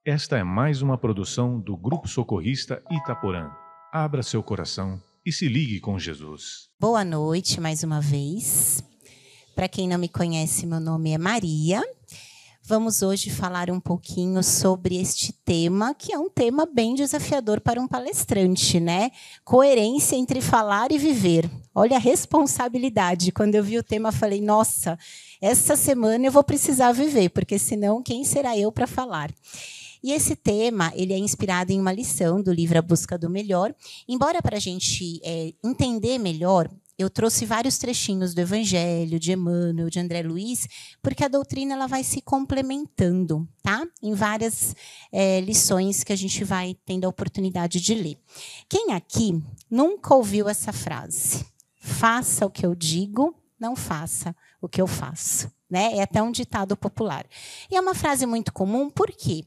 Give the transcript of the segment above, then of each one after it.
Esta é mais uma produção do Grupo Socorrista Itaporã. Abra seu coração e se ligue com Jesus. Boa noite mais uma vez. Para quem não me conhece, meu nome é Maria. Vamos hoje falar um pouquinho sobre este tema, que é um tema bem desafiador para um palestrante, né? Coerência entre falar e viver. Olha a responsabilidade. Quando eu vi o tema, falei, nossa, essa semana eu vou precisar viver, porque senão quem será eu para falar? E esse tema ele é inspirado em uma lição do livro A Busca do Melhor. Embora para a gente entender melhor, eu trouxe vários trechinhos do Evangelho, de Emmanuel, de André Luiz, porque a doutrina ela vai se complementando, tá? Em várias lições que a gente vai tendo a oportunidade de ler. Quem aqui nunca ouviu essa frase? Faça o que eu digo, não faça o que eu faço. Né? É até um ditado popular. E é uma frase muito comum, porque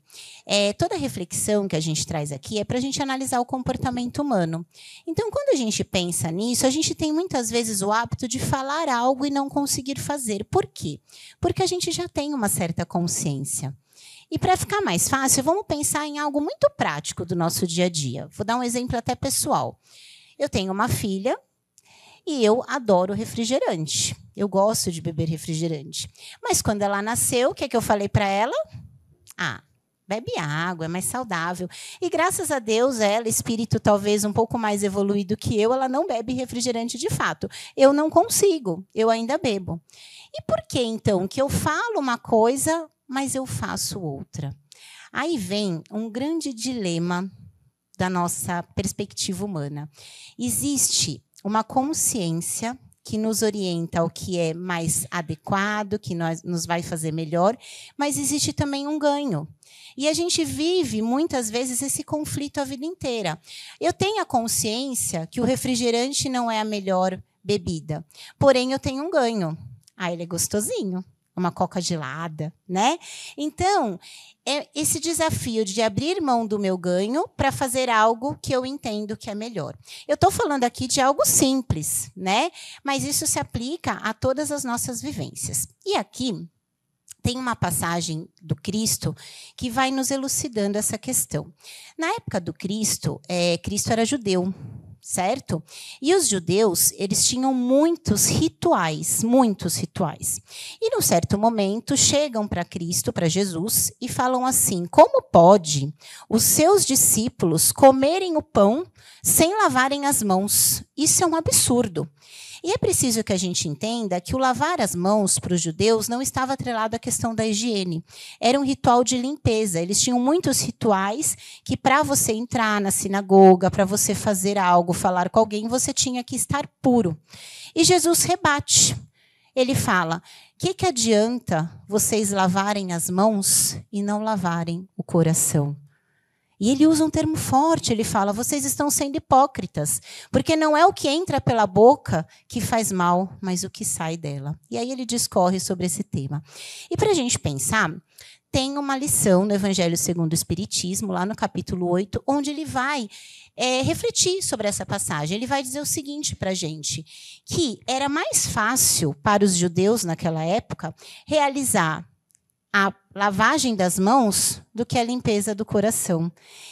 toda reflexão que a gente traz aqui é para a gente analisar o comportamento humano. Então, quando a gente pensa nisso, a gente tem muitas vezes o hábito de falar algo e não conseguir fazer. Por quê? Porque a gente já tem uma certa consciência. E para ficar mais fácil, vamos pensar em algo muito prático do nosso dia a dia. Vou dar um exemplo até pessoal. Eu tenho uma filha e eu adoro refrigerante. Eu gosto de beber refrigerante. Mas quando ela nasceu, o que é que eu falei para ela? Bebe água, é mais saudável. E graças a Deus, ela, espírito talvez um pouco mais evoluído que eu, ela não bebe refrigerante de fato. Eu não consigo, eu ainda bebo. E por que, então, que eu falo uma coisa, mas eu faço outra? Aí vem um grande dilema da nossa perspectiva humana. Existe uma consciência que nos orienta ao que é mais adequado, que nos vai fazer melhor, mas existe também um ganho. E a gente vive, muitas vezes, esse conflito a vida inteira. Eu tenho a consciência que o refrigerante não é a melhor bebida, porém eu tenho um ganho. Ele é gostosinho. Uma coca gelada, né? Então, é esse desafio de abrir mão do meu ganho para fazer algo que eu entendo que é melhor. Eu estou falando aqui de algo simples, né? Mas isso se aplica a todas as nossas vivências. E aqui tem uma passagem do Cristo que vai nos elucidando essa questão. Na época do Cristo, Cristo era judeu, certo? E os judeus, eles tinham muitos rituais. E, num certo momento, chegam para Cristo, para Jesus, e falam assim, como pode os seus discípulos comerem o pão sem lavarem as mãos? Isso é um absurdo. E é preciso que a gente entenda que o lavar as mãos para os judeus não estava atrelado à questão da higiene. Era um ritual de limpeza. Eles tinham muitos rituais que, para você entrar na sinagoga, para você fazer algo, falar com alguém, você tinha que estar puro. E Jesus rebate. Ele fala, que adianta vocês lavarem as mãos e não lavarem o coração? E ele usa um termo forte, ele fala, vocês estão sendo hipócritas, porque não é o que entra pela boca que faz mal, mas o que sai dela. E aí ele discorre sobre esse tema. E para a gente pensar, tem uma lição no Evangelho segundo o Espiritismo, lá no capítulo 8, onde ele vai refletir sobre essa passagem. Ele vai dizer o seguinte para a gente, que era mais fácil para os judeus naquela época realizar a lavagem das mãos do que a limpeza do coração.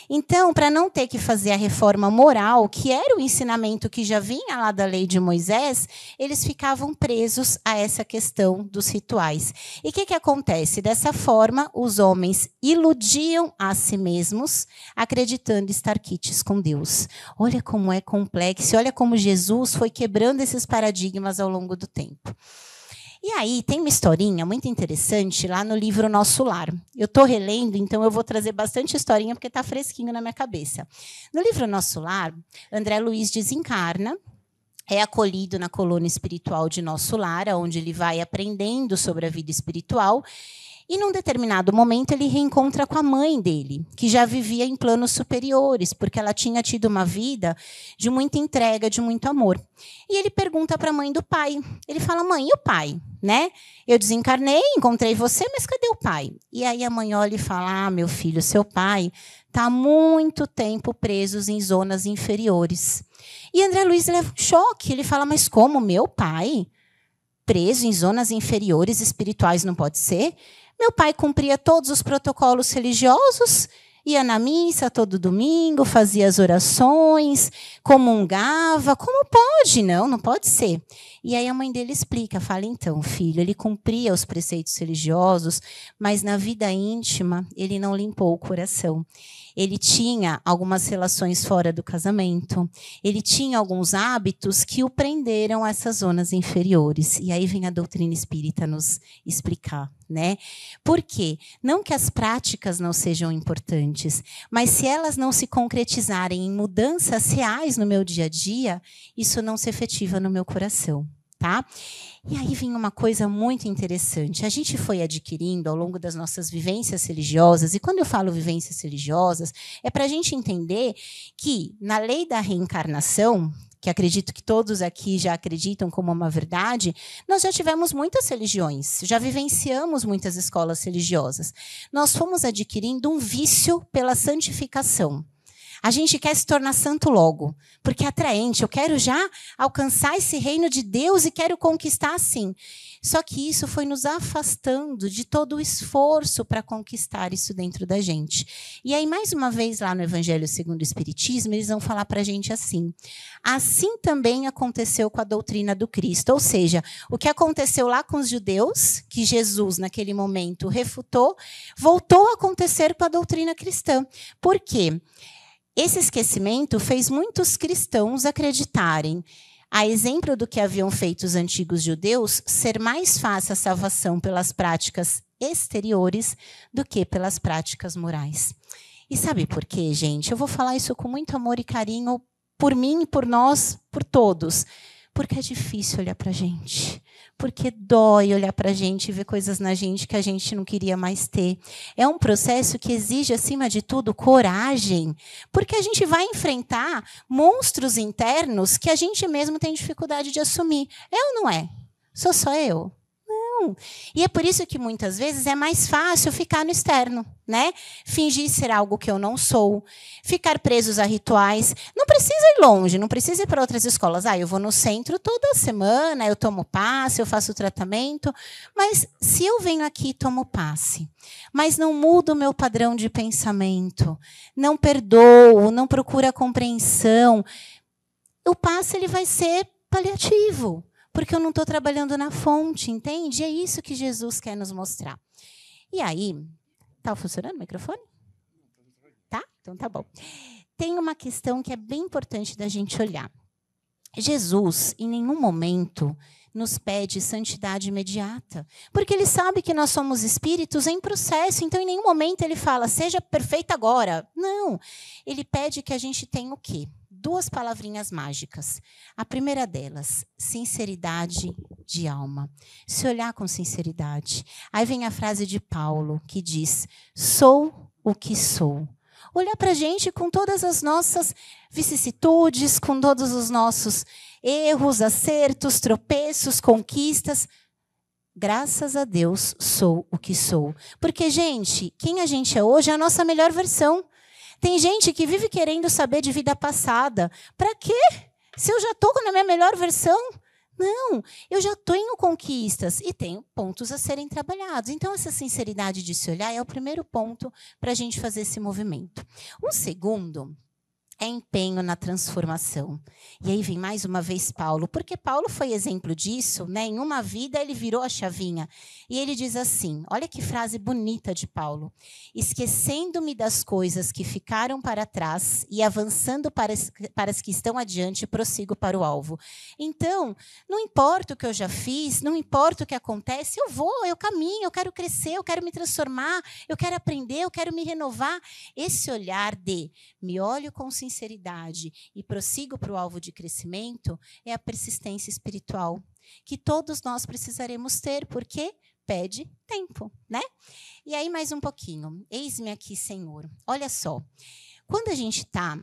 Então, para não ter que fazer a reforma moral, que era o ensinamento que já vinha lá da lei de Moisés, eles ficavam presos a essa questão dos rituais. E o que acontece? Dessa forma, os homens iludiam a si mesmos, acreditando estar quites com Deus. Olha como é complexo, olha como Jesus foi quebrando esses paradigmas ao longo do tempo. E aí tem uma historinha muito interessante lá no livro Nosso Lar. Eu estou relendo, então eu vou trazer bastante historinha, porque está fresquinho na minha cabeça. No livro Nosso Lar, André Luiz desencarna, é acolhido na colônia espiritual de Nosso Lar, onde ele vai aprendendo sobre a vida espiritual. E, num determinado momento, ele reencontra com a mãe dele, que já vivia em planos superiores, porque ela tinha tido uma vida de muita entrega, de muito amor. E ele pergunta para a mãe do pai. Ele fala, mãe, e o pai? Né? Eu desencarnei, encontrei você, mas cadê o pai? E aí a mãe olha e fala, meu filho, seu pai está há muito tempo preso em zonas inferiores. E André Luiz leva um choque. Ele fala, mas como, meu pai? preso em zonas inferiores espirituais, não pode ser. Meu pai cumpria todos os protocolos religiosos, ia na missa todo domingo, fazia as orações, comungava. Como pode? Não pode ser. E aí a mãe dele explica, fala, então, filho, ele cumpria os preceitos religiosos, mas na vida íntima ele não limpou o coração. Ele tinha algumas relações fora do casamento, ele tinha alguns hábitos que o prenderam a essas zonas inferiores. E aí vem a doutrina espírita nos explicar, né? Por quê? Não que as práticas não sejam importantes, mas se elas não se concretizarem em mudanças reais no meu dia a dia, isso não se efetiva no meu coração. Tá? E aí vem uma coisa muito interessante. A gente foi adquirindo ao longo das nossas vivências religiosas, e quando eu falo vivências religiosas, é para a gente entender que, na lei da reencarnação, que acredito que todos aqui já acreditam como uma verdade, nós já tivemos muitas religiões, já vivenciamos muitas escolas religiosas. Nós fomos adquirindo um vício pela santificação. A gente quer se tornar santo logo, porque é atraente. Eu quero já alcançar esse reino de Deus e quero conquistar assim. Só que isso foi nos afastando de todo o esforço para conquistar isso dentro da gente. E aí, mais uma vez, lá no Evangelho segundo o Espiritismo, eles vão falar para a gente assim. Assim também aconteceu com a doutrina do Cristo. Ou seja, o que aconteceu lá com os judeus, que Jesus, naquele momento, refutou, voltou a acontecer com a doutrina cristã. Por quê? Esse esquecimento fez muitos cristãos acreditarem, a exemplo do que haviam feito os antigos judeus, ser mais fácil a salvação pelas práticas exteriores do que pelas práticas morais. E sabe por quê, gente? Eu vou falar isso com muito amor e carinho por mim, por nós, por todos. Porque é difícil olhar para a gente. Porque dói olhar para a gente e ver coisas na gente que a gente não queria mais ter. É um processo que exige, acima de tudo, coragem. Porque a gente vai enfrentar monstros internos que a gente mesmo tem dificuldade de assumir. É ou não é? Sou só eu? Não. E é por isso que, muitas vezes, é mais fácil ficar no externo, né? Fingir ser algo que eu não sou, ficar presos a rituais. Não precisa ir longe, não precisa ir para outras escolas. Eu vou no centro toda semana, eu tomo passe, eu faço tratamento. Mas se eu venho aqui e tomo passe, mas não mudo o meu padrão de pensamento, não perdoo, não procuro a compreensão, o passe ele vai ser paliativo. Porque eu não estou trabalhando na fonte, entende? É isso que Jesus quer nos mostrar. E aí, está funcionando o microfone? Tá? Então tá bom. Tem uma questão que é bem importante da gente olhar. Jesus, em nenhum momento, nos pede santidade imediata. Porque ele sabe que nós somos espíritos em processo. Então, em nenhum momento ele fala, seja perfeita agora. Não. Ele pede que a gente tenha o quê? 2 palavrinhas mágicas. A primeira delas, sinceridade de alma. Se olhar com sinceridade. Aí vem a frase de Paulo, que diz, sou o que sou. Olhar para a gente com todas as nossas vicissitudes, com todos os nossos erros, acertos, tropeços, conquistas. Graças a Deus, sou o que sou. Porque, gente, quem a gente é hoje é a nossa melhor versão. Tem gente que vive querendo saber de vida passada. Para quê? Se eu já estou na minha melhor versão? Não, eu já tenho conquistas e tenho pontos a serem trabalhados. Então, essa sinceridade de se olhar é o primeiro ponto para a gente fazer esse movimento. O segundo é empenho na transformação. E aí vem mais uma vez Paulo, porque Paulo foi exemplo disso, né? Em uma vida ele virou a chavinha. E ele diz assim, olha que frase bonita de Paulo. Esquecendo-me das coisas que ficaram para trás e avançando para as que estão adiante, prossigo para o alvo. Então, não importa o que eu já fiz, não importa o que acontece, eu caminho, eu quero crescer, eu quero me transformar, eu quero aprender, eu quero me renovar. Esse olhar de me olho com sinceridade e prossigo para o alvo de crescimento é a persistência espiritual que todos nós precisaremos ter, porque pede tempo, né? E aí mais um pouquinho. Eis-me aqui, Senhor. Olha só, quando a gente está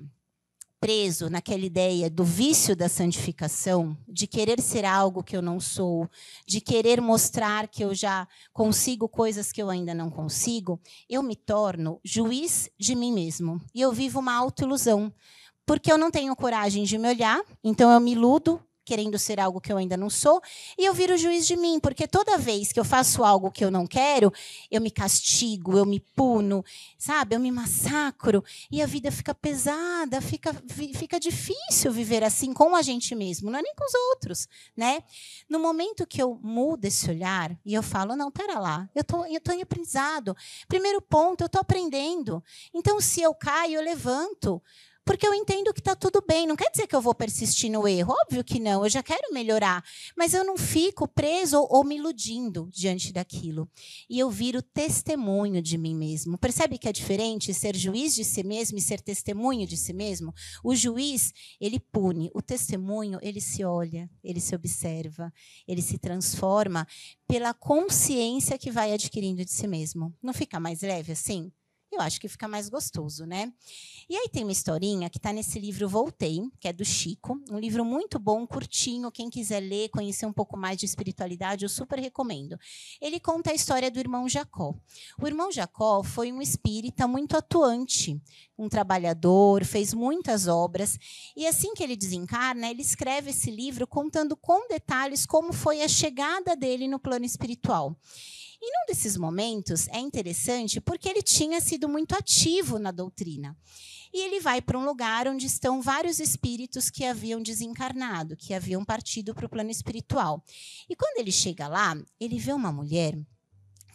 preso naquela ideia do vício da santificação, de querer ser algo que eu não sou, de querer mostrar que eu já consigo coisas que eu ainda não consigo, eu me torno juiz de mim mesmo. E eu vivo uma autoilusão, porque eu não tenho coragem de me olhar, então eu me iludo querendo ser algo que eu ainda não sou, e eu viro juiz de mim, porque toda vez que eu faço algo que eu não quero, eu me castigo, eu me puno, sabe? Eu me massacro, e a vida fica pesada, fica difícil viver assim com a gente mesmo, não é nem com os outros, né? No momento que eu mudo esse olhar, e eu falo, não, pera lá, eu tô em aprendizado. Primeiro ponto, eu estou aprendendo. Então, se eu caio, eu levanto, porque eu entendo que está tudo bem. Não quer dizer que eu vou persistir no erro. Óbvio que não. Eu já quero melhorar. Mas eu não fico preso ou me iludindo diante daquilo. E eu viro testemunho de mim mesmo. Percebe que é diferente ser juiz de si mesmo e ser testemunho de si mesmo? O juiz, ele pune. O testemunho, ele se olha, ele se observa, ele se transforma pela consciência que vai adquirindo de si mesmo. Não fica mais leve assim? Eu acho que fica mais gostoso, né? E aí tem uma historinha que está nesse livro Voltei, que é do Chico, um livro muito bom, curtinho, quem quiser ler, conhecer um pouco mais de espiritualidade, eu super recomendo. Ele conta a história do irmão Jacó. O irmão Jacó foi um espírita muito atuante, um trabalhador, fez muitas obras, e assim que ele desencarna, ele escreve esse livro contando com detalhes como foi a chegada dele no plano espiritual. E num desses momentos é interessante porque ele tinha sido muito ativo na doutrina. E ele vai para um lugar onde estão vários espíritos que haviam desencarnado, que haviam partido para o plano espiritual. E quando ele chega lá, ele vê uma mulher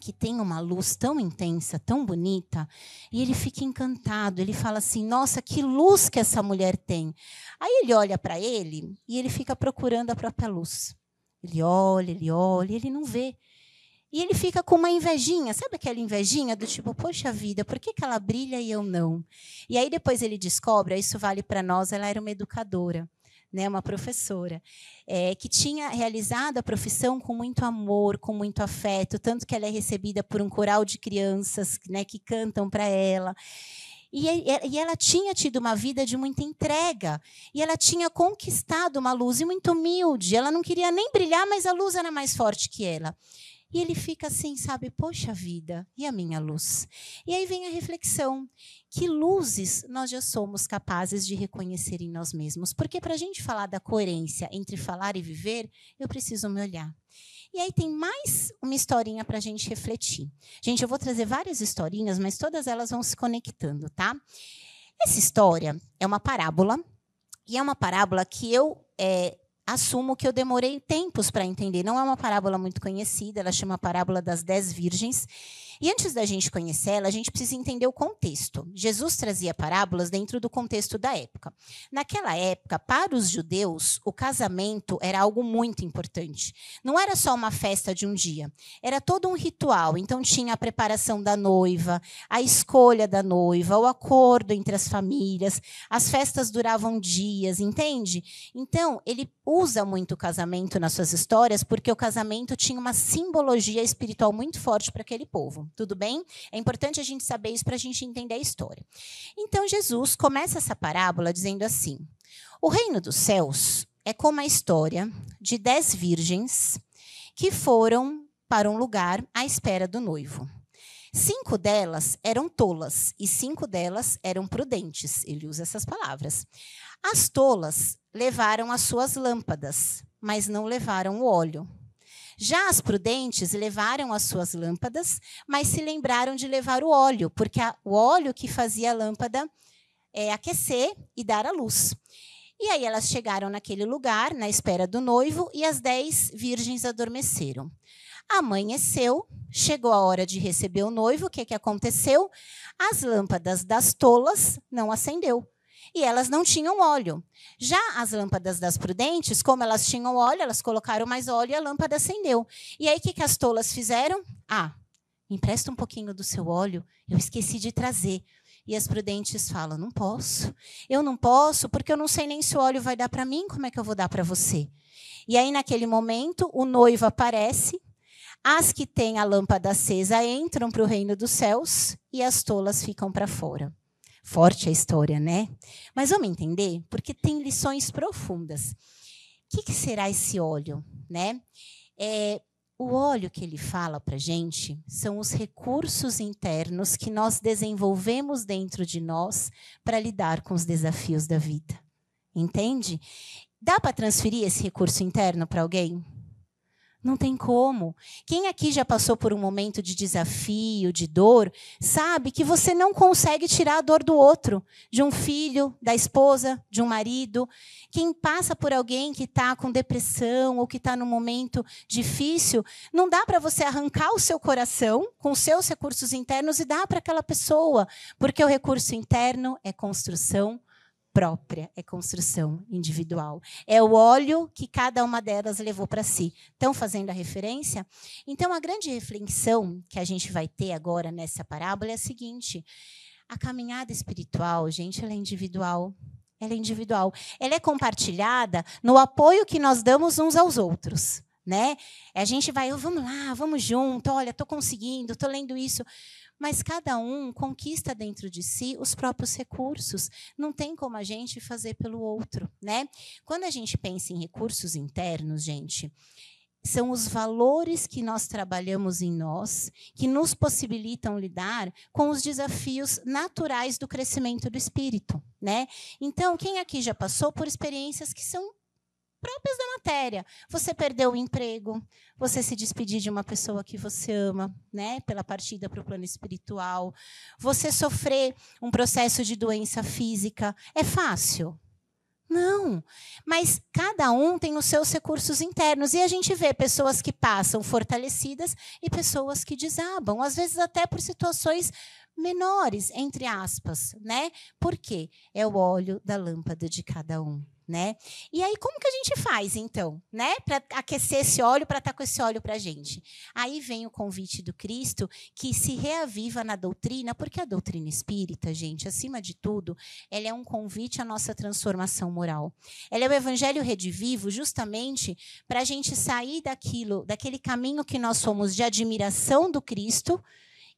que tem uma luz tão intensa, tão bonita, e ele fica encantado. Ele fala assim, nossa, que luz que essa mulher tem. Aí ele olha para ele e ele fica procurando a própria luz. Ele olha, e ele não vê. E ele fica com uma invejinha, sabe aquela invejinha do tipo, poxa vida, por que ela brilha e eu não? E aí depois ele descobre, isso vale para nós, ela era uma educadora, né, uma professora, que tinha realizado a profissão com muito amor, com muito afeto, tanto que ela é recebida por um coral de crianças, né, que cantam para ela. E ela tinha tido uma vida de muita entrega. E ela tinha conquistado uma luz muito humilde. Ela não queria nem brilhar, mas a luz era mais forte que ela. E ele fica assim, sabe, poxa vida, e a minha luz? E aí vem a reflexão, que luzes nós já somos capazes de reconhecer em nós mesmos? Porque para a gente falar da coerência entre falar e viver, eu preciso me olhar. E aí tem mais uma historinha para a gente refletir. Gente, eu vou trazer várias historinhas, mas todas elas vão se conectando, tá? Essa história é uma parábola, e é uma parábola que eu assumo que eu demorei tempos para entender. Não é uma parábola muito conhecida, ela chama a parábola das 10 virgens. E antes da gente conhecer ela, a gente precisa entender o contexto. Jesus trazia parábolas dentro do contexto da época. Naquela época, para os judeus, o casamento era algo muito importante. Não era só uma festa de um dia, era todo um ritual. Então tinha a preparação da noiva, a escolha da noiva, o acordo entre as famílias, as festas duravam dias, entende? Então, ele usa muito o casamento nas suas histórias, porque o casamento tinha uma simbologia espiritual muito forte para aquele povo. Tudo bem? É importante a gente saber isso para a gente entender a história. Então, Jesus começa essa parábola dizendo assim, o reino dos céus é como a história de 10 virgens que foram para um lugar à espera do noivo. 5 delas eram tolas e 5 delas eram prudentes. Ele usa essas palavras. As tolas levaram as suas lâmpadas, mas não levaram o óleo. Já as prudentes levaram as suas lâmpadas, mas se lembraram de levar o óleo, porque o óleo que fazia a lâmpada aquecer e dar a luz. E aí elas chegaram naquele lugar, na espera do noivo, e as 10 virgens adormeceram. Amanheceu, chegou a hora de receber o noivo, o que aconteceu? As lâmpadas das tolas não acendeu. E elas não tinham óleo. Já as lâmpadas das prudentes, como elas tinham óleo, elas colocaram mais óleo e a lâmpada acendeu. E aí, o que as tolas fizeram? Me empresta um pouquinho do seu óleo, eu esqueci de trazer. E as prudentes falam, não posso. Eu não posso, porque eu não sei nem se o óleo vai dar para mim, como é que eu vou dar para você? E aí, naquele momento, o noivo aparece, as que têm a lâmpada acesa entram para o reino dos céus e as tolas ficam para fora. Forte a história, né? Mas vamos entender, porque tem lições profundas. O que será esse óleo, né? O óleo que ele fala para a gente são os recursos internos que nós desenvolvemos dentro de nós para lidar com os desafios da vida. Entende? Dá para transferir esse recurso interno para alguém? Não tem como. Quem aqui já passou por um momento de desafio, de dor, sabe que você não consegue tirar a dor do outro, de um filho, da esposa, de um marido. Quem passa por alguém que está com depressão ou que está num momento difícil, não dá para você arrancar o seu coração com os seus recursos internos e dar para aquela pessoa, porque o recurso interno é construção própria, é construção individual. É o óleo que cada uma delas levou para si. Estão fazendo a referência? Então, a grande reflexão que a gente vai ter agora nessa parábola é a seguinte: a caminhada espiritual, gente, ela é individual. Ela é individual. Ela é compartilhada no apoio que nós damos uns aos outros, né? A gente vai, vamos lá, vamos junto, olha, estou conseguindo, estou lendo isso. Mas cada um conquista dentro de si os próprios recursos. Não tem como a gente fazer pelo outro, né? Quando a gente pensa em recursos internos, gente, são os valores que nós trabalhamos em nós, que nos possibilitam lidar com os desafios naturais do crescimento do espírito, né? Então, quem aqui já passou por experiências que são próprias da matéria? Você perdeu o emprego, você se despedir de uma pessoa que você ama, né, pela partida para o plano espiritual, você sofrer um processo de doença física. É fácil? Não, mas cada um tem os seus recursos internos e a gente vê pessoas que passam fortalecidas e pessoas que desabam, às vezes até por situações menores, entre aspas, né? Por quê? É o óleo da lâmpada de cada um, né? E aí, como que a gente faz, então, né? Para aquecer esse óleo, para estar com esse óleo para a gente? Aí vem o convite do Cristo, que se reaviva na doutrina, porque a doutrina espírita, gente, acima de tudo, ela é um convite à nossa transformação moral. Ela é o evangelho redivivo, justamente para a gente sair daquele caminho que nós somos de admiração do Cristo,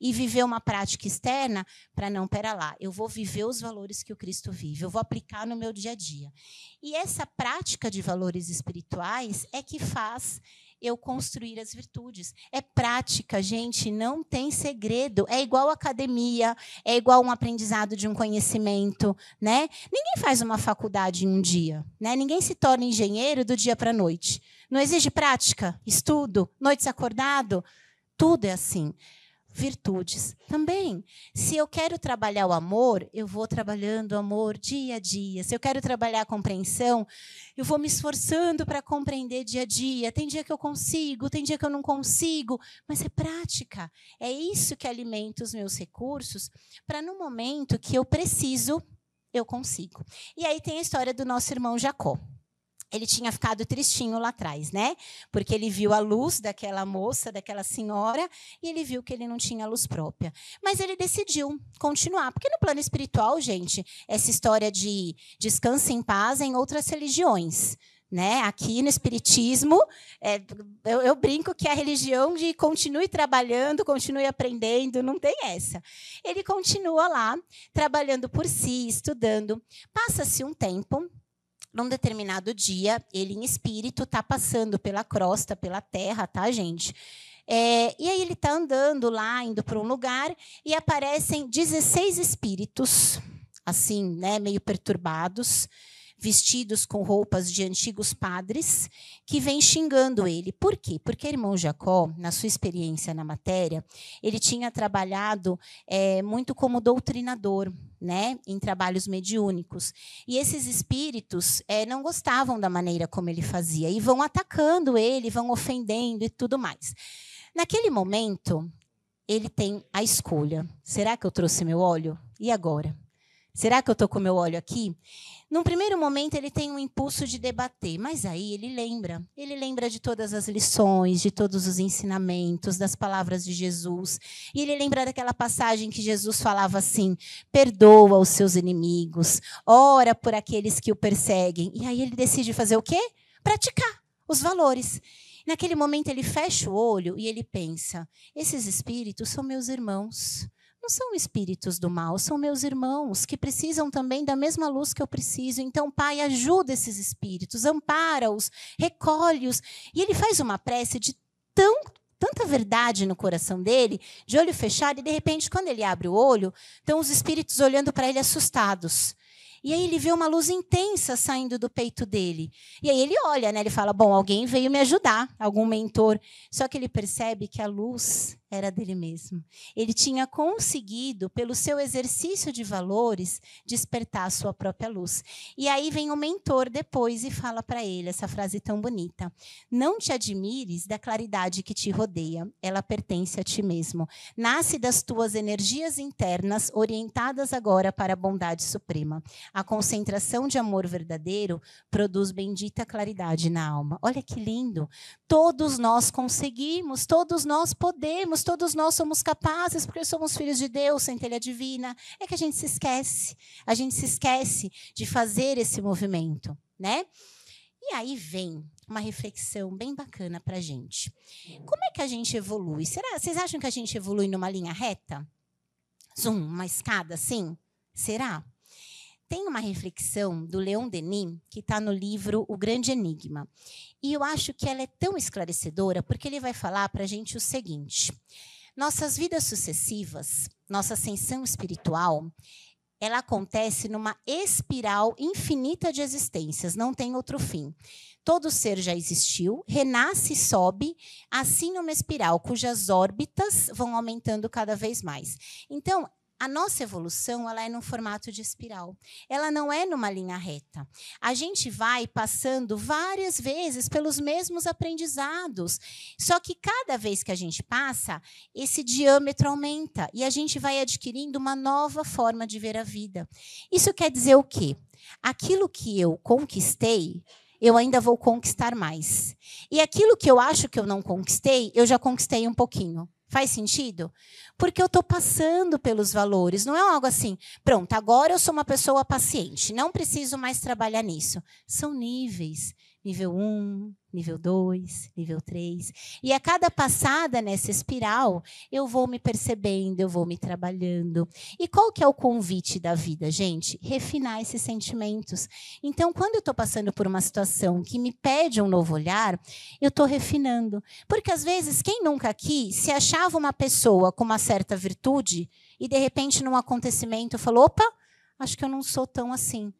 e viver uma prática externa para não, pera lá, eu vou viver os valores que o Cristo vive, eu vou aplicar no meu dia a dia. E essa prática de valores espirituais é que faz eu construir as virtudes. É prática, gente, não tem segredo. É igual academia, é igual um aprendizado de um conhecimento, né? Ninguém faz uma faculdade em um dia, né? Ninguém se torna engenheiro do dia para a noite. Não exige prática, estudo, noites acordado, tudo é assim. Virtudes também. Se eu quero trabalhar o amor, eu vou trabalhando o amor dia a dia. Se eu quero trabalhar a compreensão, eu vou me esforçando para compreender dia a dia. Tem dia que eu consigo, tem dia que eu não consigo, mas é prática. É isso que alimenta os meus recursos para, no momento que eu preciso, eu consigo. E aí tem a história do nosso irmão Jacó. Ele tinha ficado tristinho lá atrás, né? Porque ele viu a luz daquela moça, daquela senhora, e ele viu que ele não tinha luz própria. Mas ele decidiu continuar. Porque no plano espiritual, gente, essa história de descanso em paz é em outras religiões, né? Aqui no espiritismo, eu brinco que é a religião de continue trabalhando, continue aprendendo, não tem essa. Ele continua lá, trabalhando por si, estudando. Passa-se um tempo. Num determinado dia, ele em espírito está passando pela crosta, pela terra, tá, gente? E aí ele está andando lá, indo para um lugar, e aparecem 16 espíritos, assim, né, meio perturbados, vestidos com roupas de antigos padres, que vêm xingando ele. Por quê? Porque o irmão Jacó, na sua experiência na matéria, ele tinha trabalhado muito como doutrinador, né, em trabalhos mediúnicos. E esses espíritos não gostavam da maneira como ele fazia, e vão atacando ele, vão ofendendo e tudo mais. Naquele momento, ele tem a escolha. Será que eu trouxe meu óleo? E agora? Será que eu estou com meu óleo aqui? Num primeiro momento, ele tem um impulso de debater, mas aí ele lembra de todas as lições, de todos os ensinamentos, das palavras de Jesus. E ele lembra daquela passagem que Jesus falava assim: perdoa os seus inimigos, ora por aqueles que o perseguem. E aí ele decide fazer o quê? Praticar os valores. Naquele momento, ele fecha o olho e ele pensa: esses espíritos são meus irmãos. Não são espíritos do mal, são meus irmãos, que precisam também da mesma luz que eu preciso. Então, Pai, ajuda esses espíritos, ampara-os, recolhe-os. E ele faz uma prece de tanta verdade no coração dele, de olho fechado, e de repente, quando ele abre o olho, estão os espíritos olhando para ele assustados. E aí ele vê uma luz intensa saindo do peito dele. E aí ele olha, né? Ele fala, bom, alguém veio me ajudar, algum mentor. Só que ele percebe que a luz era dele mesmo. Ele tinha conseguido, pelo seu exercício de valores, despertar a sua própria luz. E aí vem o mentor depois e fala para ele essa frase tão bonita. Não te admires da claridade que te rodeia. Ela pertence a ti mesmo. Nasce das tuas energias internas, orientadas agora para a bondade suprema. A concentração de amor verdadeiro produz bendita claridade na alma. Olha que lindo. Todos nós conseguimos, todos nós podemos, todos nós somos capazes, porque somos filhos de Deus, centelha divina. É que a gente se esquece. A gente se esquece de fazer esse movimento, né? E aí vem uma reflexão bem bacana para a gente. Como é que a gente evolui? Vocês acham que a gente evolui numa linha reta? Uma escada assim? Será? Tem uma reflexão do Leon Denis, que está no livro O Grande Enigma. E eu acho que ela é tão esclarecedora, porque ele vai falar para a gente o seguinte. Nossas vidas sucessivas, nossa ascensão espiritual, ela acontece numa espiral infinita de existências, não tem outro fim. Todo ser já existiu, renasce e sobe, assim numa espiral, cujas órbitas vão aumentando cada vez mais. Então, a nossa evolução, ela é num formato de espiral. Ela não é numa linha reta. A gente vai passando várias vezes pelos mesmos aprendizados. Só que cada vez que a gente passa, esse diâmetro aumenta e a gente vai adquirindo uma nova forma de ver a vida. Isso quer dizer o quê? Aquilo que eu conquistei, eu ainda vou conquistar mais. E aquilo que eu acho que eu não conquistei, eu já conquistei um pouquinho. Faz sentido? Porque eu estou passando pelos valores. Não é algo assim, pronto, agora eu sou uma pessoa paciente, não preciso mais trabalhar nisso. São níveis. Nível 1, nível 2, nível 3. E a cada passada nessa espiral, eu vou me percebendo, eu vou me trabalhando. E qual que é o convite da vida, gente? Refinar esses sentimentos. Então, quando eu estou passando por uma situação que me pede um novo olhar, eu estou refinando. Porque, às vezes, quem nunca aqui se achava uma pessoa com uma certa virtude e, de repente, num acontecimento, falou, opa, acho que eu não sou tão assim.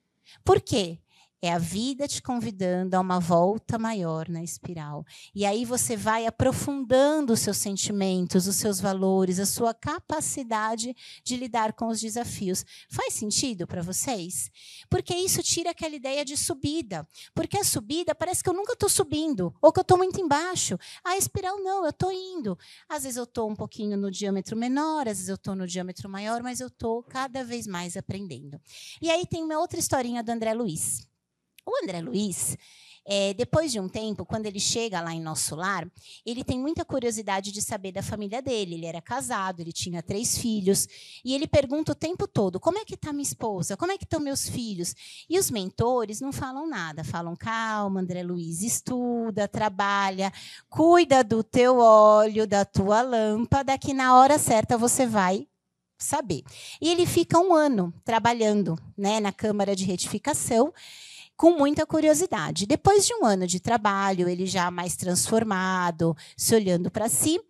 Por quê? É a vida te convidando a uma volta maior na espiral. E aí você vai aprofundando os seus sentimentos, os seus valores, a sua capacidade de lidar com os desafios. Faz sentido para vocês? Porque isso tira aquela ideia de subida. Porque a subida parece que eu nunca estou subindo, ou que eu estou muito embaixo. A espiral não, eu estou indo. Às vezes eu estou um pouquinho no diâmetro menor, às vezes eu estou no diâmetro maior, mas eu estou cada vez mais aprendendo. E aí tem uma outra historinha do André Luiz. O André Luiz, depois de um tempo, quando ele chega lá em Nosso Lar, ele tem muita curiosidade de saber da família dele. Ele era casado, ele tinha 3 filhos, e ele pergunta o tempo todo, como é que está minha esposa? Como é que estão meus filhos? E os mentores não falam nada, falam, calma, André Luiz, estuda, trabalha, cuida do teu óleo, da tua lâmpada, que na hora certa você vai saber. E ele fica 1 ano trabalhando, né, na Câmara de Retificação, com muita curiosidade. Depois de 1 ano de trabalho, ele já mais transformado, se olhando para si,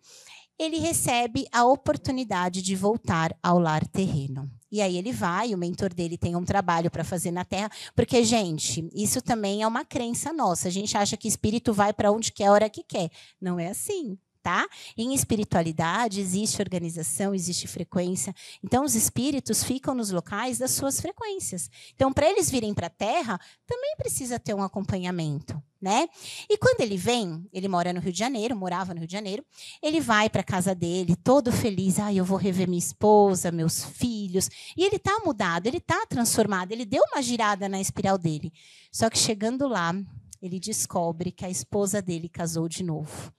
ele recebe a oportunidade de voltar ao lar terreno. E aí ele vai, o mentor dele tem um trabalho para fazer na Terra, porque, gente, isso também é uma crença nossa. A gente acha que espírito vai para onde quer, a hora que quer. Não é assim. Tá? Em espiritualidade existe organização, existe frequência. Então, os espíritos ficam nos locais das suas frequências. Então, para eles virem para a Terra, também precisa ter um acompanhamento, né? E quando ele vem, ele mora no Rio de Janeiro, morava no Rio de Janeiro, ele vai para a casa dele, todo feliz. Eu vou rever minha esposa, meus filhos. E ele está mudado, ele está transformado, ele deu uma girada na espiral dele. Só que chegando lá, ele descobre que a esposa dele casou de novo.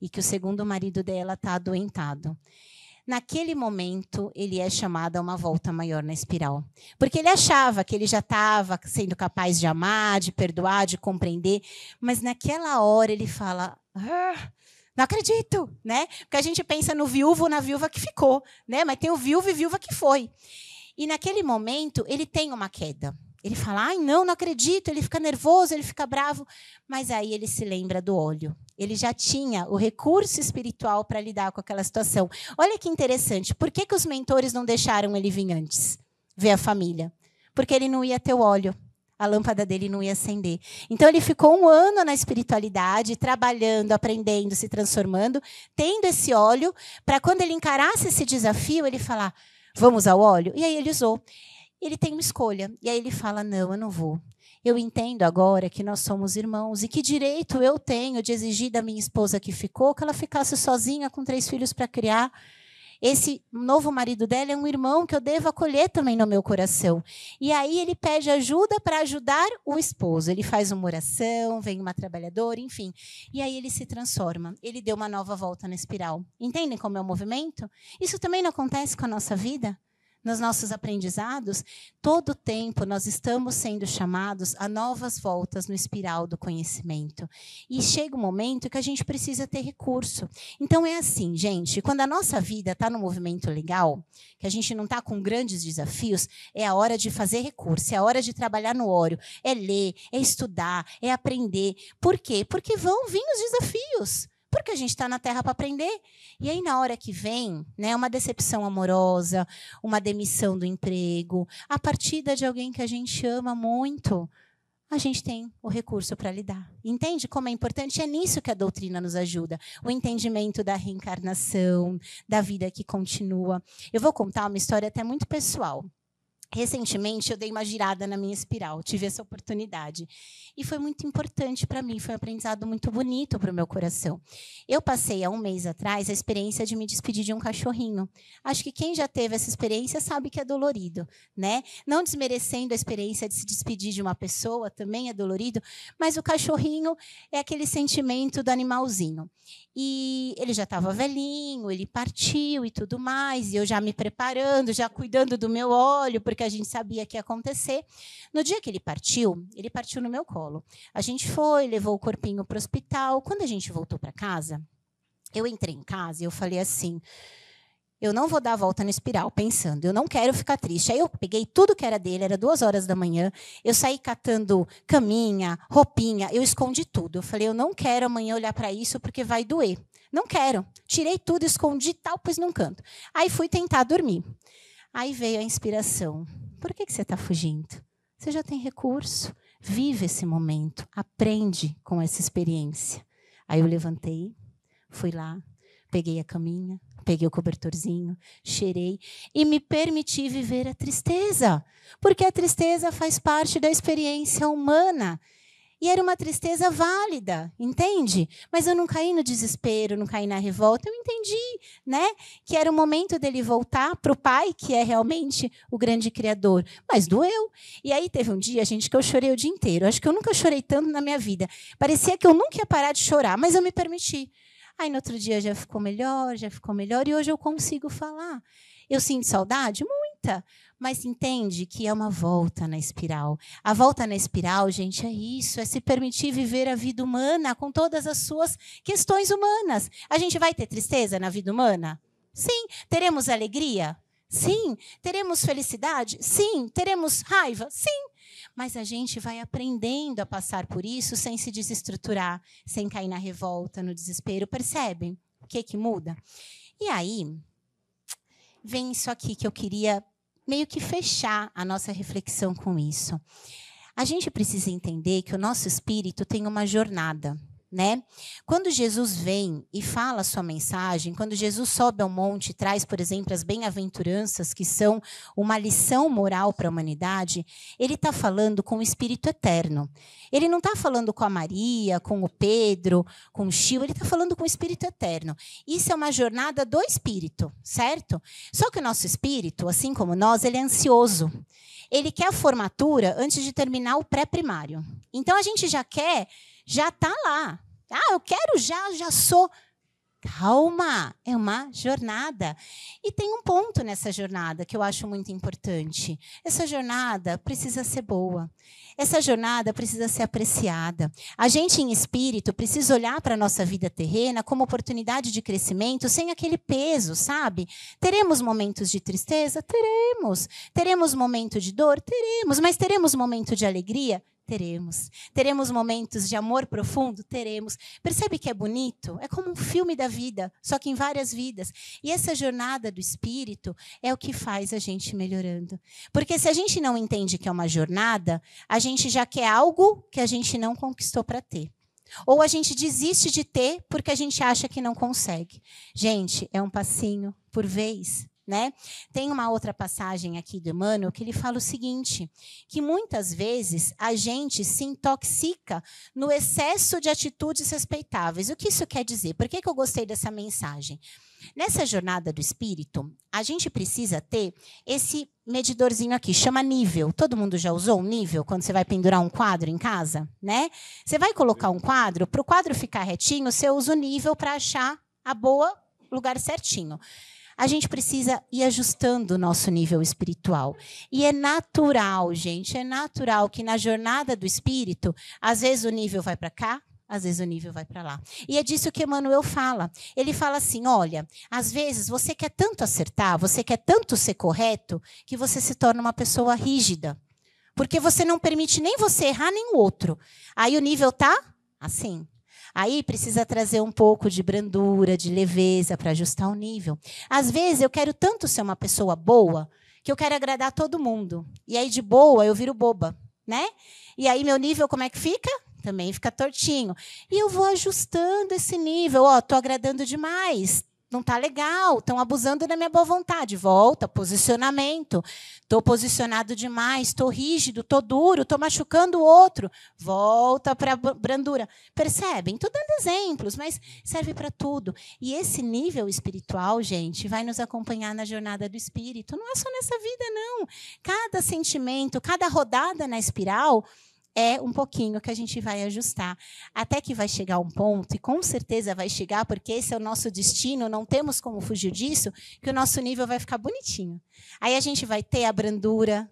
E que o segundo marido dela está adoentado. Naquele momento, ele é chamado a uma volta maior na espiral. Porque ele achava que ele já estava sendo capaz de amar, de perdoar, de compreender. Mas naquela hora ele fala, não acredito, né? Porque a gente pensa no viúvo ou na viúva que ficou, né? Mas tem o viúvo e viúva que foi. E naquele momento, ele tem uma queda. Ele fala, não acredito, ele fica nervoso, ele fica bravo. Mas aí ele se lembra do óleo. Ele já tinha o recurso espiritual para lidar com aquela situação. Olha que interessante, por que os mentores não deixaram ele vir antes? Ver a família? porque ele não ia ter o óleo. A lâmpada dele não ia acender. Então, ele ficou 1 ano na espiritualidade, trabalhando, aprendendo, se transformando, tendo esse óleo, para quando ele encarasse esse desafio, ele falar, vamos ao óleo? E aí ele usou. Ele tem uma escolha. E aí ele fala, não, eu não vou. Eu entendo agora que nós somos irmãos e que direito eu tenho de exigir da minha esposa que ficou, que ela ficasse sozinha com 3 filhos para criar. Esse novo marido dela é um irmão que eu devo acolher também no meu coração. E aí ele pede ajuda para ajudar o esposo. Ele faz uma oração, vem uma trabalhadora, enfim. E aí ele se transforma. Ele deu uma nova volta na espiral. Entendem como é o movimento? Isso também não acontece com a nossa vida? Nos nossos aprendizados, todo o tempo nós estamos sendo chamados a novas voltas no espiral do conhecimento. E chega um momento que a gente precisa ter recurso. Então é assim, gente, quando a nossa vida está no movimento legal, que a gente não está com grandes desafios, é a hora de fazer recurso, é a hora de trabalhar no óleo, é ler, é estudar, é aprender. Por quê? Porque vão vir os desafios. Porque a gente está na Terra para aprender. E aí, na hora que vem, né, uma decepção amorosa, uma demissão do emprego, a partida de alguém que a gente ama muito, a gente tem o recurso para lidar. Entende como é importante? É nisso que a doutrina nos ajuda. O entendimento da reencarnação, da vida que continua. Eu vou contar uma história até muito pessoal. Recentemente, eu dei uma girada na minha espiral, tive essa oportunidade. E foi muito importante para mim, foi um aprendizado muito bonito para o meu coração. Eu passei, há 1 mês atrás, a experiência de me despedir de um cachorrinho. Acho que quem já teve essa experiência sabe que é dolorido, né? Não desmerecendo a experiência de se despedir de uma pessoa, também é dolorido, mas o cachorrinho é aquele sentimento do animalzinho. E ele já estava velhinho, ele partiu e tudo mais, e eu já me preparando, já cuidando do meu óleo, porque a gente sabia que ia acontecer. No dia que ele partiu no meu colo. A gente foi, levou o corpinho para o hospital. Quando a gente voltou para casa, eu entrei em casa e eu falei assim, eu não vou dar a volta na espiral, pensando, eu não quero ficar triste. Aí eu peguei tudo que era dele, era 2 horas da manhã, eu saí catando caminha, roupinha, eu escondi tudo. Eu falei, eu não quero amanhã olhar para isso porque vai doer. Não quero. Tirei tudo, escondi tal, pus num canto. Aí fui tentar dormir. Aí veio a inspiração. Por que você está fugindo? Você já tem recurso. Vive esse momento. Aprende com essa experiência. Aí eu levantei, fui lá, peguei a caminha, peguei o cobertorzinho, cheirei e me permiti viver a tristeza. Porque a tristeza faz parte da experiência humana. E era uma tristeza válida, entende? Mas eu não caí no desespero, não caí na revolta. Eu entendi, né, que era o momento dele voltar para o Pai, que é realmente o grande Criador. Mas doeu. E aí teve um dia, gente, que eu chorei o dia inteiro. Acho que eu nunca chorei tanto na minha vida. Parecia que eu nunca ia parar de chorar, mas eu me permiti. Aí no outro dia já ficou melhor, e hoje eu consigo falar. Eu sinto saudade? Muita. Mas entende que é uma volta na espiral. A volta na espiral, gente, é isso. É se permitir viver a vida humana com todas as suas questões humanas. A gente vai ter tristeza na vida humana? Sim. Teremos alegria? Sim. Teremos felicidade? Sim. Teremos raiva? Sim. Mas a gente vai aprendendo a passar por isso sem se desestruturar, sem cair na revolta, no desespero. Percebem o que muda? E aí, vem isso aqui que eu queria meio que fechar a nossa reflexão com isso. A gente precisa entender que o nosso espírito tem uma jornada, né? Quando Jesus vem e fala a sua mensagem, quando Jesus sobe ao monte e traz, por exemplo, as bem-aventuranças, que são uma lição moral para a humanidade, ele está falando com o Espírito Eterno. Ele não está falando com a Maria, com o Pedro, com o Chiu, ele está falando com o Espírito Eterno. Isso é uma jornada do Espírito, certo? Só que o nosso espírito, assim como nós, ele é ansioso. Ele quer a formatura antes de terminar o pré-primário. Então, a gente já está lá. Eu quero já sou. Calma, é uma jornada. E tem um ponto nessa jornada que eu acho muito importante. Essa jornada precisa ser boa. Essa jornada precisa ser apreciada. A gente, em espírito, precisa olhar para a nossa vida terrena como oportunidade de crescimento sem aquele peso, sabe? Teremos momentos de tristeza? Teremos. Teremos momento de dor? Teremos. Mas teremos momento de alegria? Teremos. Teremos momentos de amor profundo? Teremos. Percebe que é bonito? É como um filme da vida, só que em várias vidas. E essa jornada do Espírito é o que faz a gente melhorando. Porque se a gente não entende que é uma jornada, a gente já quer algo que a gente não conquistou para ter. Ou a gente desiste de ter porque a gente acha que não consegue. Gente, é um passinho por vez. Né? Tem uma outra passagem aqui do Emmanuel que ele fala o seguinte, que muitas vezes a gente se intoxica no excesso de atitudes respeitáveis. O que isso quer dizer? Por que eu gostei dessa mensagem? Nessa jornada do Espírito, a gente precisa ter esse medidorzinho aqui, chama nível. Todo mundo já usou um nível quando você vai pendurar um quadro em casa? Né? Você vai colocar um quadro, para o quadro ficar retinho, você usa o nível para achar a boa lugar certinho. A gente precisa ir ajustando o nosso nível espiritual. E é natural, gente, é natural que na jornada do Espírito, às vezes o nível vai para cá, às vezes o nível vai para lá. E é disso que Emmanuel fala. Ele fala assim, olha, às vezes você quer tanto acertar, você quer tanto ser correto, que você se torna uma pessoa rígida. Porque você não permite nem você errar, nem o outro. Aí o nível está assim. Aí precisa trazer um pouco de brandura, de leveza para ajustar o nível. Às vezes eu quero tanto ser uma pessoa boa que eu quero agradar todo mundo. E aí de boa eu viro boba, né? E aí meu nível como é que fica? Também fica tortinho. E eu vou ajustando esse nível. Ó, tô agradando demais. Não está legal, estão abusando da minha boa vontade. Volta, posicionamento. Estou posicionado demais, estou rígido, estou duro, estou machucando o outro. Volta para a brandura. Percebem? Estou dando exemplos, mas serve para tudo. E esse nível espiritual, gente, vai nos acompanhar na jornada do Espírito. Não é só nessa vida, não. Cada sentimento, cada rodada na espiral é um pouquinho que a gente vai ajustar. Até que vai chegar um ponto, e com certeza vai chegar, porque esse é o nosso destino, não temos como fugir disso, que o nosso nível vai ficar bonitinho. Aí a gente vai ter a brandura,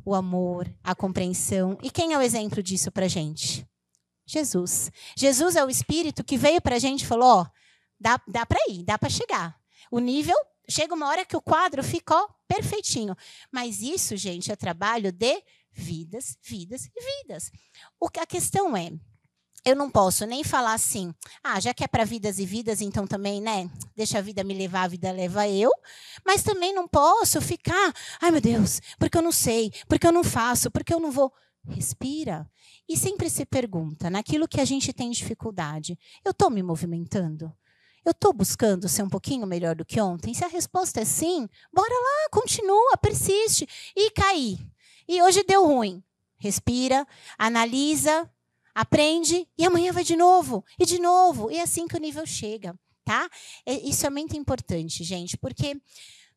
o amor, a compreensão. E quem é o exemplo disso para a gente? Jesus. Jesus é o Espírito que veio para a gente e falou, ó, dá para ir, dá para chegar. O nível, chega uma hora que o quadro ficou perfeitinho. Mas isso, gente, é trabalho de vidas, vidas e vidas. A questão é, eu não posso nem falar assim, já que é para vidas e vidas, então também, né, deixa a vida me levar, a vida leva eu, mas também não posso ficar, ai meu Deus, porque eu não sei, porque eu não faço, porque eu não vou. Respira. E sempre se pergunta, naquilo que a gente tem dificuldade, eu estou me movimentando? Eu estou buscando ser um pouquinho melhor do que ontem? Se a resposta é sim, bora lá, continua, persiste. E cair. E hoje deu ruim. Respira, analisa, aprende e amanhã vai de novo. E é assim que o nível chega, tá? Isso é muito importante, gente, porque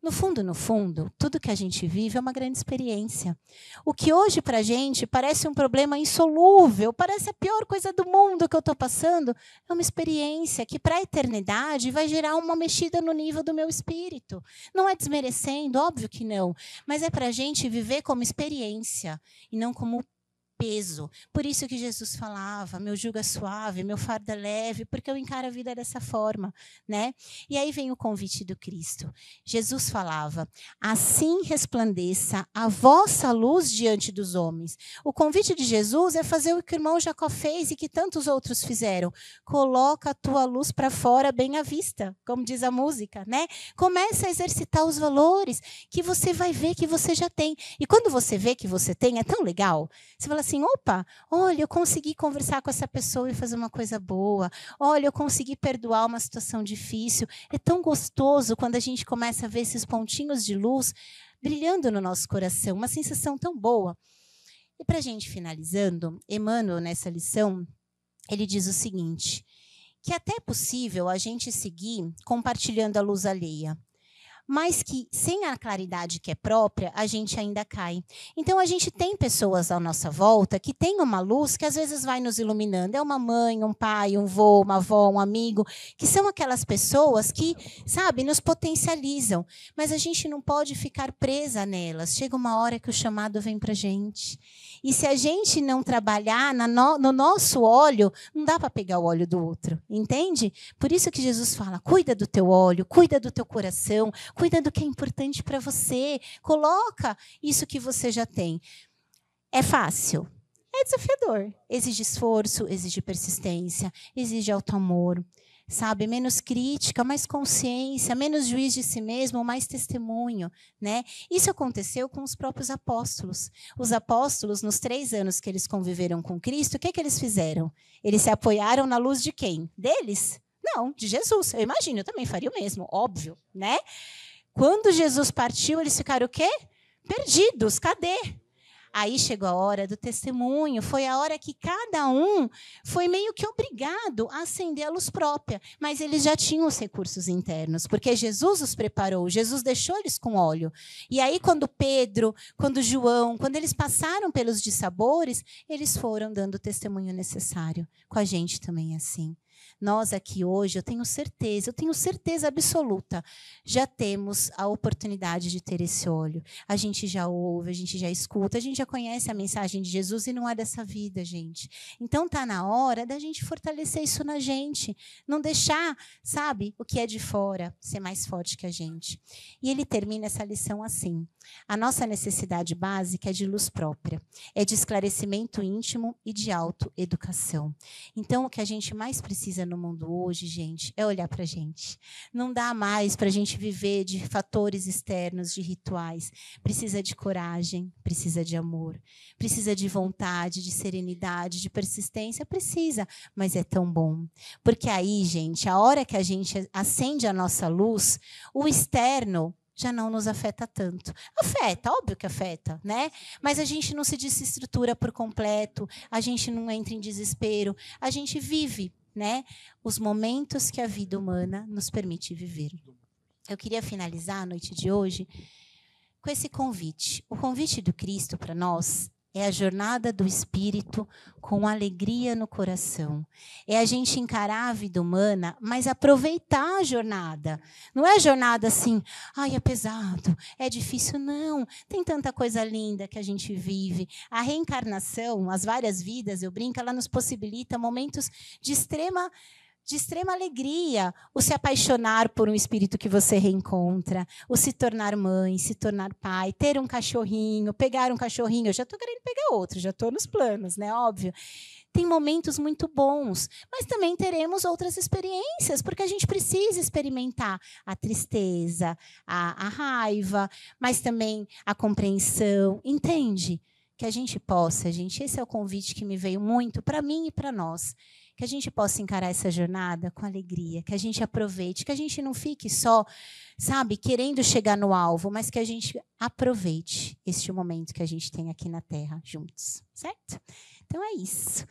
no fundo, tudo que a gente vive é uma grande experiência. O que hoje para a gente parece um problema insolúvel, parece a pior coisa do mundo que eu estou passando, é uma experiência que para a eternidade vai gerar uma mexida no nível do meu espírito. Não é desmerecendo, óbvio que não, mas é para a gente viver como experiência e não como peso. Por isso que Jesus falava, meu jugo é suave, meu fardo é leve, porque eu encaro a vida dessa forma, né? E aí vem o convite do Cristo. Jesus falava, assim resplandeça a vossa luz diante dos homens. O convite de Jesus é fazer o que o irmão Jacó fez e que tantos outros fizeram. Coloca a tua luz para fora bem à vista, como diz a música, né? Começa a exercitar os valores que você vai ver que você já tem. E quando você vê que você tem, é tão legal. Você fala assim, opa, olha, eu consegui conversar com essa pessoa e fazer uma coisa boa. Olha, eu consegui perdoar uma situação difícil. É tão gostoso quando a gente começa a ver esses pontinhos de luz brilhando no nosso coração. Uma sensação tão boa. E para a gente finalizando, Emmanuel, nessa lição, ele diz o seguinte, que até é possível a gente seguir compartilhando a luz alheia, mas que sem a claridade que é própria, a gente ainda cai. Então, a gente tem pessoas à nossa volta que têm uma luz que às vezes vai nos iluminando. É uma mãe, um pai, um vô, uma avó, um amigo, que são aquelas pessoas que, sabe, nos potencializam. Mas a gente não pode ficar presa nelas. Chega uma hora que o chamado vem para a gente. E se a gente não trabalhar no nosso óleo, não dá para pegar o óleo do outro, entende? Por isso que Jesus fala, cuida do teu óleo, cuida do teu coração, cuida do que é importante para você, coloca isso que você já tem. É fácil? É é desafiador. Exige esforço, exige persistência, exige alto amor, sabe? Menos crítica, mais consciência, menos juiz de si mesmo, mais testemunho, né? Isso aconteceu com os próprios apóstolos. Os apóstolos, nos 3 anos que eles conviveram com Cristo, o que eles fizeram? Eles se apoiaram na luz de quem? Deles? Não, de Jesus. Eu imagino, eu também faria o mesmo, óbvio, né? Quando Jesus partiu, eles ficaram o quê? Perdidos. Cadê? Aí chegou a hora do testemunho, foi a hora que cada um foi meio que obrigado a acender a luz própria, mas eles já tinham os recursos internos, porque Jesus os preparou, Jesus deixou eles com óleo. E aí quando Pedro, quando João, quando eles passaram pelos dissabores, eles foram dando o testemunho necessário. Com a gente também é assim. Nós aqui hoje, eu tenho certeza absoluta, já temos a oportunidade de ter esse óleo. A gente já ouve, a gente já escuta, a gente já conhece a mensagem de Jesus e não é dessa vida, gente. Então está na hora da gente fortalecer isso na gente, não deixar, sabe, o que é de fora ser mais forte que a gente. E ele termina essa lição assim: a nossa necessidade básica é de luz própria, é de esclarecimento íntimo e de autoeducação. Então, o que a gente mais precisa no mundo hoje, gente, é olhar para a gente. Não dá mais para a gente viver de fatores externos, de rituais. Precisa de coragem, precisa de amor, precisa de vontade, de serenidade, de persistência, precisa, mas é tão bom. Porque aí, gente, a hora que a gente acende a nossa luz, o externo já não nos afeta tanto. Afeta, óbvio que afeta, né? Mas a gente não se desestrutura por completo, a gente não entra em desespero, a gente vive, né, os momentos que a vida humana nos permite viver. Eu queria finalizar a noite de hoje com esse convite. O convite do Cristo para nós é a jornada do Espírito com alegria no coração. É a gente encarar a vida humana, mas aproveitar a jornada. Não é a jornada assim, ai, é pesado, é difícil. Não, tem tanta coisa linda que a gente vive. A reencarnação, as várias vidas, eu brinco, ela nos possibilita momentos de extrema alegria, o se apaixonar por um espírito que você reencontra, o se tornar mãe, se tornar pai, ter um cachorrinho, pegar um cachorrinho. Eu já estou querendo pegar outro, já estou nos planos, né? Óbvio. Tem momentos muito bons, mas também teremos outras experiências, porque a gente precisa experimentar a tristeza, a raiva, mas também a compreensão, entende? Que a gente possa, gente, esse é o convite que me veio muito para mim e para nós, que a gente possa encarar essa jornada com alegria, que a gente aproveite, que a gente não fique só, sabe, querendo chegar no alvo, mas que a gente aproveite este momento que a gente tem aqui na Terra juntos, certo? Então é isso.